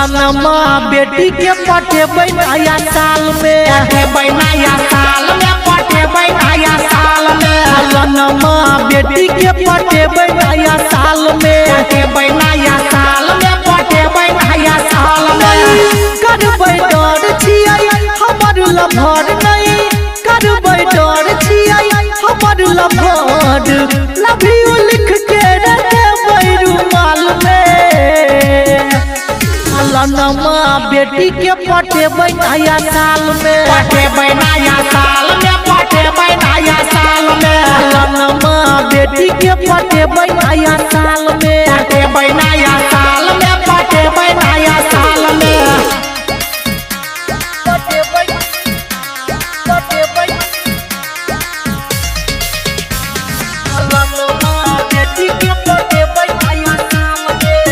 लनमा बेटी के पटेबै नया साल में, पटेबै नया साल में, पटेबै नया साल में। लनमा बेटी के पटेबै नया साल में, पटेबै नया साल में, पटेबै नया साल में। करबै डर छियै हमर लभर नहीं, करबै डर छियै हमर लभर, लव यू लिख के रखबै रुमाल में। लनमा बेटी के पटेबै नया साल में, पटेबै नया साल में, पटेबै नया साल में। लनमा बेटी के पटेबै नया साल में, पटेबै नया साल में, पटेबै नया साल में। पटेबै पटेबै लनमा बेटी के पटेबै नया साल में,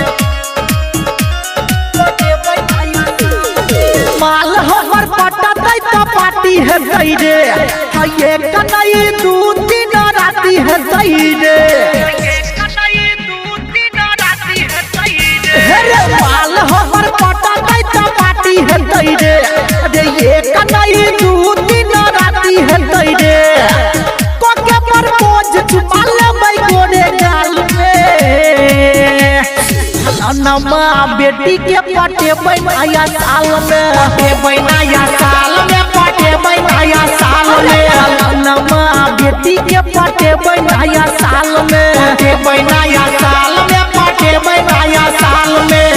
पटेबै नया साल में। माल हमर पटतै त पार्टी हेतै रे, हये कनै दू तीन राति हेतै रे। हेरे माल हमर पटतै त पार्टी हेतै रे, अरे ये कनै दू तीन राति हेतै रे। कोके पर बोझ छुपा लेबै गोरे गाल में। लनमा बेटी के पटेबै नया साल में, पटेबै नया साल में, पटेबै नया साल में। लनमा बेटी के पटेबै नया साल में, पटेबै नया साल में, पटेबै नया साल में।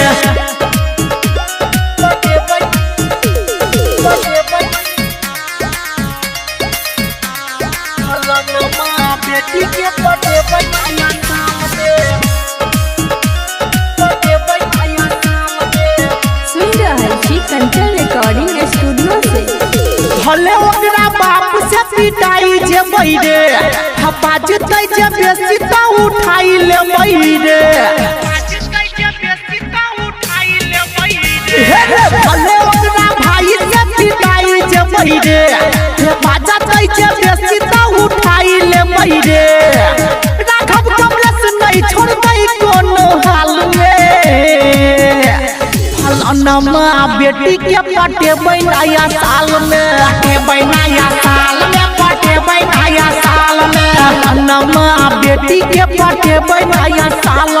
पटेबै पटेबै लनमा बेटी के पटेबै नया साल में, पटेबै नया साल में। सुन रहल छी कंचन रिकॉर्डिंग स्टूडियो से। भले ओकरा बाप से पिटाई जेबै रे, बाजतै जे बेसी त उठाई लेबै रे। भले ओकरा भाई से पिटाई जेबै रे, बाजतै जे बेसी त उठाई लेबै रे। राघव कमलेश नहीं छोड़बै कोनो हाल में। लनमा बेटी के पटेबै नया साल में, पटेबै नया साल में, पटेबै नया साल में। लनमा बेटी के पटेबै नया साल